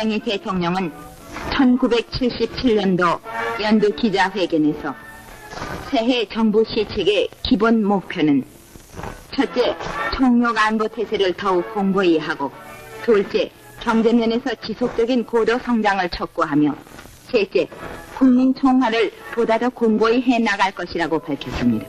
박정희 대통령은 1977년도 연두 기자회견에서 새해 정부 시책의 기본 목표는 첫째, 총력 안보 태세를 더욱 공고히 하고, 둘째, 경제면에서 지속적인 고도 성장을 촉구하며, 셋째, 국민 총화를 보다 더 공고히 해나갈 것이라고 밝혔습니다.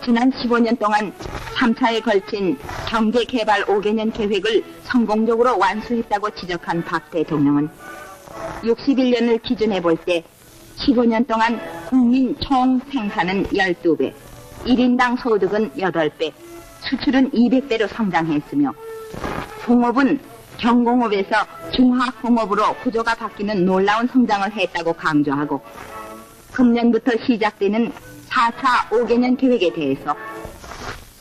지난 15년 동안 3차에 걸친 경제개발 5개년 계획을 성공적으로 완수했다고 지적한 박 대통령은 61년을 기준해 볼 때 15년 동안 국민 총 생산은 12배, 1인당 소득은 8배, 수출은 200배로 성장했으며 공업은 경공업에서 중화공업으로 구조가 바뀌는 놀라운 성장을 했다고 강조하고 금년부터 시작되는 4차 5개년 계획에 대해서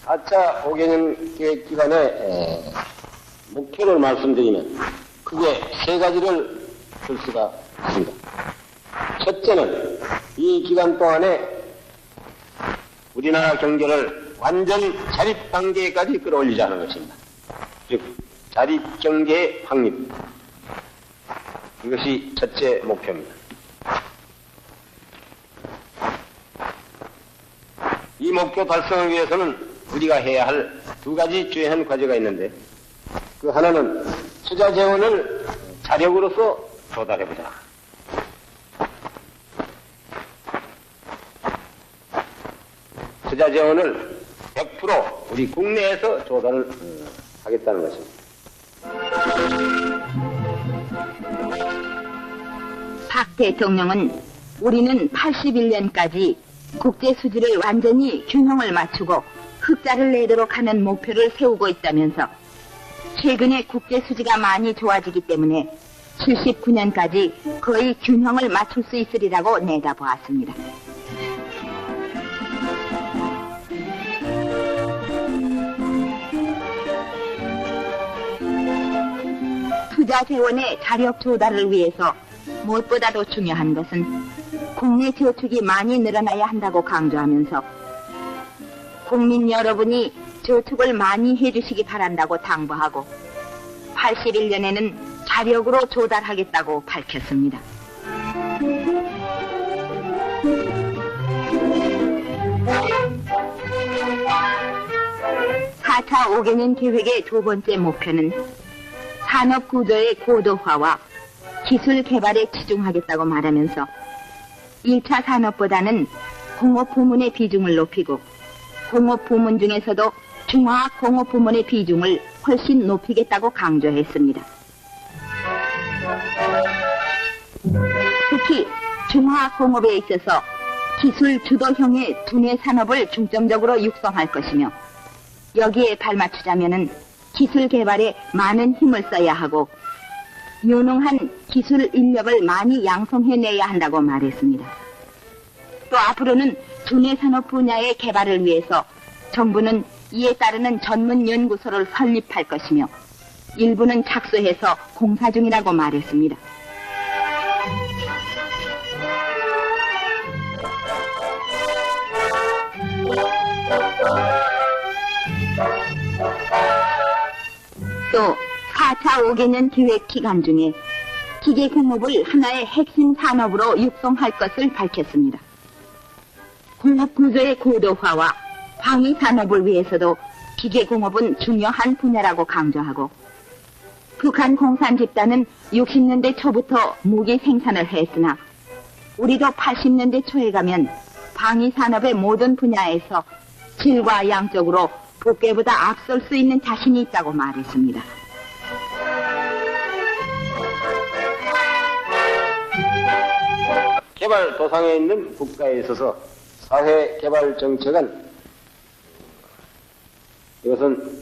4차 5개년 계획 기간의 목표를 말씀드리면 크게 세 가지를 들 수가 있습니다. 첫째는 이 기간 동안에 우리나라 경제를 완전 자립 단계까지 끌어올리자는 것입니다. 즉 자립 경제의 확립, 이것이 첫째 목표입니다. 이 목표 달성을 위해서는 우리가 해야 할 두 가지 주요한 과제가 있는데, 그 하나는 투자 재원을 자력으로서 조달해보자. 투자 재원을 100% 우리 국내에서 조달을 하겠다는 것입니다. 박 대통령은 우리는 81년까지 국제 수지를 완전히 균형을 맞추고 흑자를 내도록 하는 목표를 세우고 있다면서 최근에 국제 수지가 많이 좋아지기 때문에 79년까지 거의 균형을 맞출 수 있으리라고 내다보았습니다. 투자 재원의 자력 조달을 위해서 무엇보다도 중요한 것은 국내 저축이 많이 늘어나야 한다고 강조하면서 국민 여러분이 저축을 많이 해주시기 바란다고 당부하고 81년에는 자력으로 조달하겠다고 밝혔습니다. (4차 5개년) 계획의 두 번째 목표는 산업 구조의 고도화와 기술 개발에 치중하겠다고 말하면서 1차 산업보다는 공업 부문의 비중을 높이고 공업 부문 중에서도 중화학 공업 부문의 비중을 훨씬 높이겠다고 강조했습니다. 특히 중화학 공업에 있어서 기술 주도형의 두뇌 산업을 중점적으로 육성할 것이며 여기에 발맞추자면은 기술 개발에 많은 힘을 써야 하고 유능한 기술 인력을 많이 양성해내야 한다고 말했습니다. 또 앞으로는 두뇌 산업 분야의 개발을 위해서 정부는 이에 따르는 전문 연구소를 설립할 것이며 일부는 착수해서 공사 중이라고 말했습니다. 또 4차 5개년 계획 기간 중에 기계공업을 하나의 핵심 산업으로 육성할 것을 밝혔습니다. 공업 구조의 고도화와 방위 산업을 위해서도 기계공업은 중요한 분야라고 강조하고 북한 공산 집단은 60년대 초부터 무기 생산을 했으나 우리도 80년대 초에 가면 방위 산업의 모든 분야에서 질과 양적으로 북괴보다 앞설 수 있는 자신이 있다고 말했습니다. 개발 도상에 있는 국가에 있어서 사회개발 정책은 이것은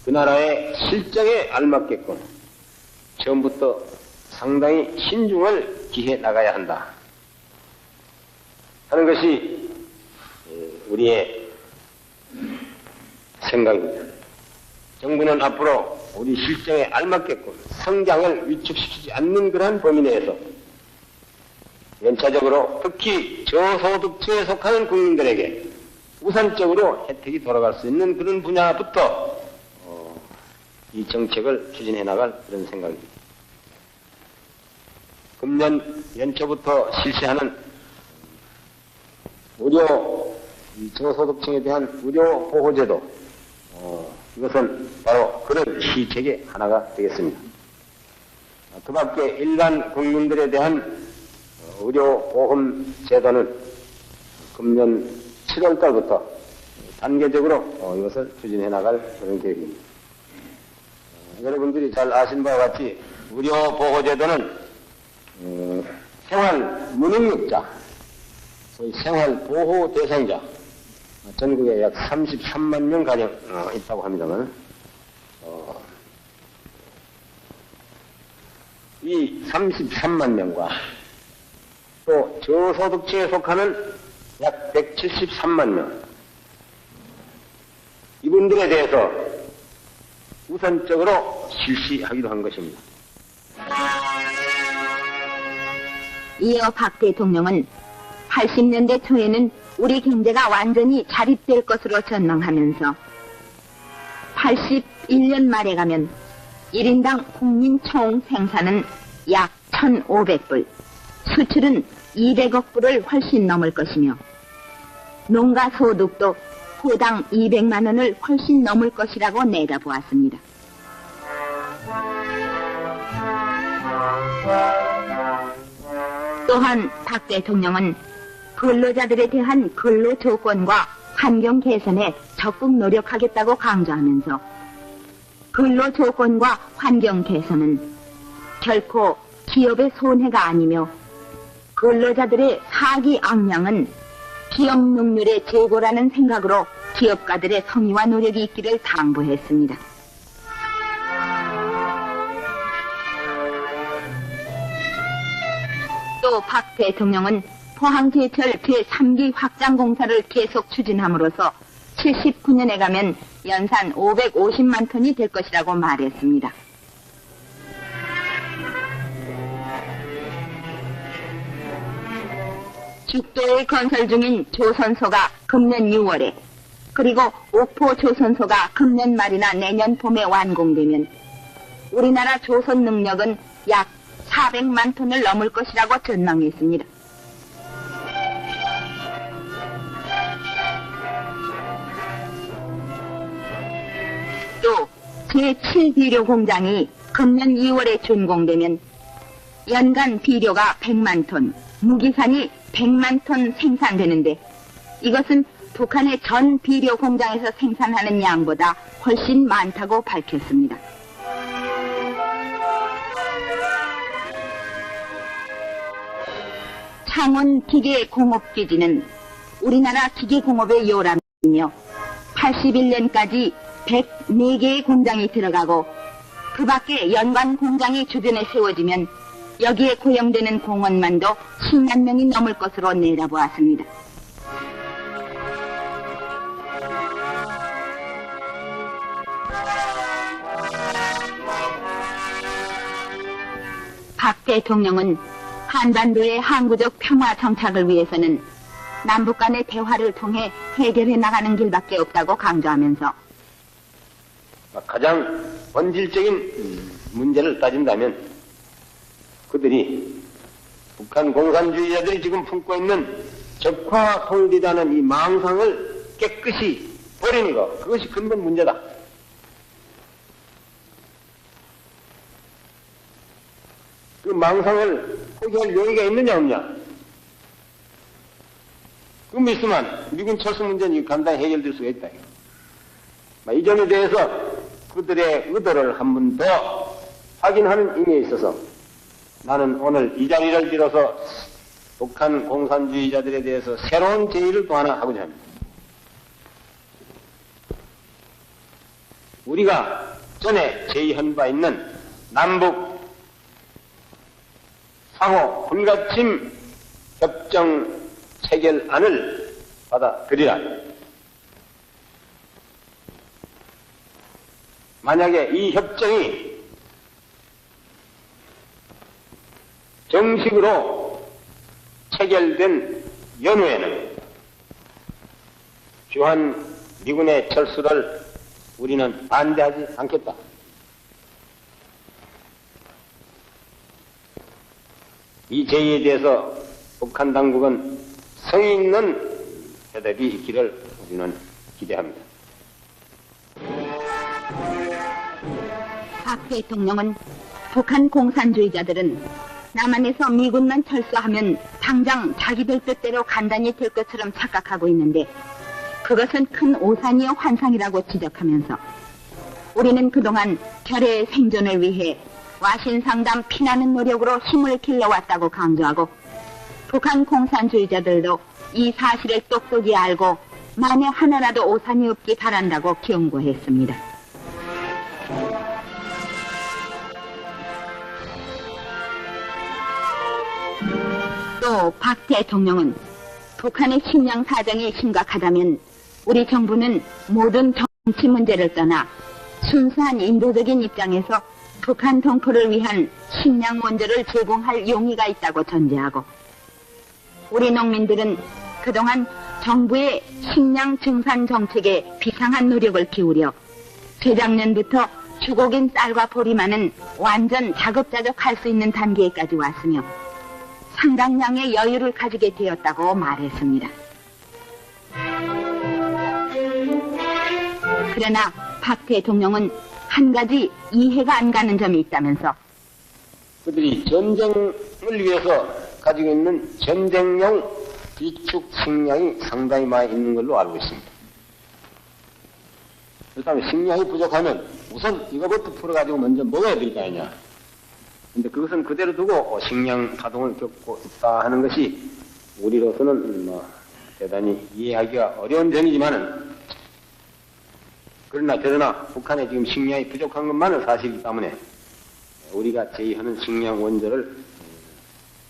그 나라의 실정에 알맞게끔 처음부터 상당히 신중을 기해 나가야 한다 하는 것이 우리의 생각입니다. 정부는 앞으로 우리 실정에 알맞게끔 성장을 위축시키지 않는 그러한 범위 내에서 연차적으로 특히 저소득층에 속하는 국민들에게 우선적으로 혜택이 돌아갈 수 있는 그런 분야부터 이 정책을 추진해 나갈 그런 생각입니다. 금년 연초부터 실시하는 의료 저소득층에 대한 의료 보호제도, 이것은 바로 그런 시책의 하나가 되겠습니다. 그 밖에 일반 국민들에 대한 의료보험 제도는 금년 7월 달부터 단계적으로 이것을 추진해 나갈 그런 계획입니다. 여러분들이 잘 아신 바와 같이 의료보호제도는 생활 무능력자, 소위 생활보호 대상자, 전국에 약 33만 명 가량 있다고 합니다만, 이 33만 명과 또 저소득층에 속하는 약 173만 명, 이분들에 대해서 우선적으로 실시하기로 한 것입니다. 이어 박 대통령은 80년대 초에는 우리 경제가 완전히 자립될 것으로 전망하면서 81년 말에 가면 1인당 국민 총 생산은 약 1,500불, 수출은 200억 불을 훨씬 넘을 것이며 농가 소득도 호당 200만 원을 훨씬 넘을 것이라고 내다보았습니다. 또한 박 대통령은 근로자들에 대한 근로 조건과 환경 개선에 적극 노력하겠다고 강조하면서 근로 조건과 환경 개선은 결코 기업의 손해가 아니며 근로자들의 사기 악량은 기업 능률의 제고라는 생각으로 기업가들의 성의와 노력이 있기를 당부했습니다. 또 박 대통령은 포항제철 제3기 확장 공사를 계속 추진함으로써 79년에 가면 연산 550만 톤이 될 것이라고 말했습니다. 죽도에 건설 중인 조선소가 금년 6월에 그리고 옥포 조선소가 금년 말이나 내년 봄에 완공되면 우리나라 조선 능력은 약 400만 톤을 넘을 것이라고 전망했습니다. 또 제7비료 공장이 금년 2월에 준공되면 연간 비료가 100만 톤, 무기산이 100만 톤 생산되는데 이것은 북한의 전 비료 공장에서 생산하는 양보다 훨씬 많다고 밝혔습니다. 창원 기계공업기지는 우리나라 기계공업의 요람이며 81년까지 104개의 공장이 들어가고 그 밖에 연관 공장이 주변에 세워지면 여기에 고용되는 공원만도 10만 명이 넘을 것으로 내다보았습니다. 박 대통령은 한반도의 항구적 평화 정착을 위해서는 남북 간의 대화를 통해 해결해 나가는 길밖에 없다고 강조하면서 가장 본질적인 문제를 따진다면 그들이 북한 공산주의자들이 지금 품고 있는 적화 통일이라는 이 망상을 깨끗이 버리는 것, 그것이 근본 문제다. 그 망상을 포기할 용의가 있느냐 없냐. 그럼 있으면 미군 철수 문제는 간단히 해결될 수가 있다. 이 점에 대해서 그들의 의도를 한 번 더 확인하는 의미에 있어서 나는 오늘 이 자리를 빌어서 북한 공산주의자들에 대해서 새로운 제의를 또 하나 하고자 합니다. 우리가 전에 제의한 바 있는 남북 상호 불가침 협정 체결안을 받아들이라. 만약에 이 협정이 정식으로 체결된 연후에는 주한 미군의 철수를 우리는 반대하지 않겠다. 이 제의에 대해서 북한 당국은 성의 있는 대답이 있기를 우리는 기대합니다. 박 대통령은 북한 공산주의자들은 남한에서 미군만 철수하면 당장 자기들 뜻대로 간단히 될 것처럼 착각하고 있는데 그것은 큰 오산이요 환상이라고 지적하면서 우리는 그동안 결의 생존을 위해 와신상담 피나는 노력으로 힘을 길러왔다고 강조하고 북한 공산주의자들도 이 사실을 똑똑히 알고 만에 하나라도 오산이 없기 바란다고 경고했습니다. 또 박 대통령은 북한의 식량 사정이 심각하다면 우리 정부는 모든 정치 문제를 떠나 순수한 인도적인 입장에서 북한 동포를 위한 식량 원조를 제공할 용의가 있다고 전제하고 우리 농민들은 그동안 정부의 식량 증산 정책에 비상한 노력을 기울여 재작년부터 주곡인 쌀과 보리만은 완전 자급자족할 수 있는 단계까지 왔으며 상당량의 여유를 가지게 되었다고 말했습니다. 그러나 박 대통령은 한 가지 이해가 안 가는 점이 있다면서 그들이 전쟁을 위해서 가지고 있는 전쟁용 비축 식량이 상당히 많이 있는 걸로 알고 있습니다. 그렇다면 식량이 부족하면 우선 이거부터 풀어가지고 먼저 먹어야 될 거 아니냐. 근데 그것은 그대로 두고 식량 파동을 겪고 있다 하는 것이 우리로서는 대단히 이해하기가 어려운 점이지만은 그러나 저러나 북한에 지금 식량이 부족한 것만은 사실이기 때문에 우리가 제의하는 식량 원조를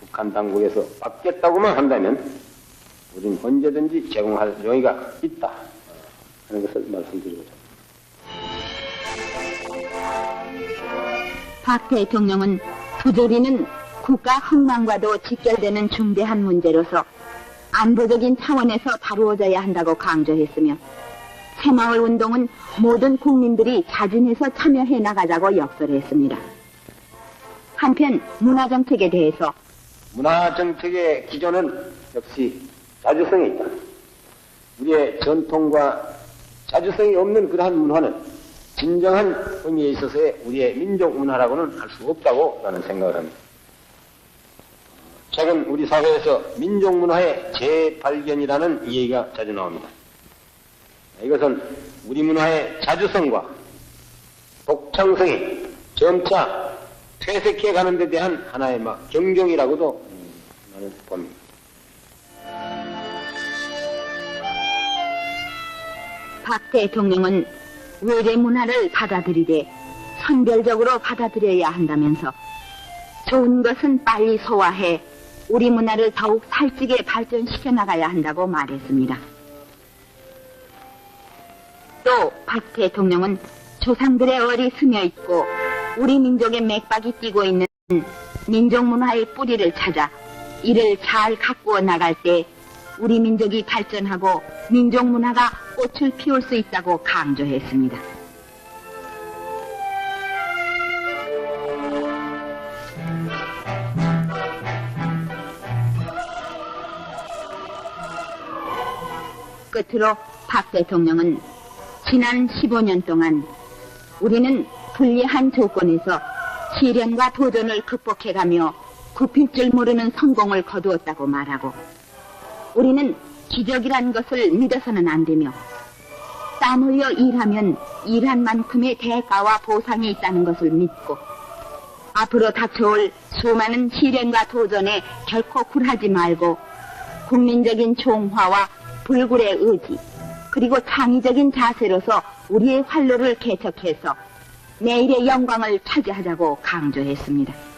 북한 당국에서 받겠다고만 한다면 우리는 언제든지 제공할 용의가 있다 하는 것을 말씀드리고자 합니다. 박 대통령은 부조리는 국가 흥망과도 직결되는 중대한 문제로서 안보적인 차원에서 다루어져야 한다고 강조했으며 새마을 운동은 모든 국민들이 자진해서 참여해 나가자고 역설했습니다. 한편 문화정책에 대해서 문화정책의 기조는 역시 자주성이 있다. 우리의 전통과 자주성이 없는 그러한 문화는 진정한 의미에 있어서의 우리의 민족 문화라고는 할 수 없다고 나는 생각을 합니다. 최근 우리 사회에서 민족 문화의 재발견이라는 얘기가 자주 나옵니다. 이것은 우리 문화의 자주성과 독창성이 점차 퇴색해 가는 데 대한 하나의 경종이라고도 나는 봅니다. 박 대통령은 외래 문화를 받아들이되 선별적으로 받아들여야 한다면서 좋은 것은 빨리 소화해 우리 문화를 더욱 살찌게 발전시켜 나가야 한다고 말했습니다. 또 박 대통령은 조상들의 얼이 스며 있고 우리 민족의 맥박이 뛰고 있는 민족 문화의 뿌리를 찾아 이를 잘 가꾸어 나갈 때 우리 민족이 발전하고 민족 문화가 꽃을 피울 수 있다고 강조했습니다. 끝으로 박 대통령은 지난 15년 동안 우리는 불리한 조건에서 시련과 도전을 극복해가며 굽힐 줄 모르는 성공을 거두었다고 말하고 우리는 기적이란 것을 믿어서는 안 되며 땀 흘려 일하면 일한 만큼의 대가와 보상이 있다는 것을 믿고 앞으로 닥쳐올 수많은 시련과 도전에 결코 굴하지 말고 국민적인 총화와 불굴의 의지 그리고 창의적인 자세로서 우리의 활로를 개척해서 내일의 영광을 차지하자고 강조했습니다.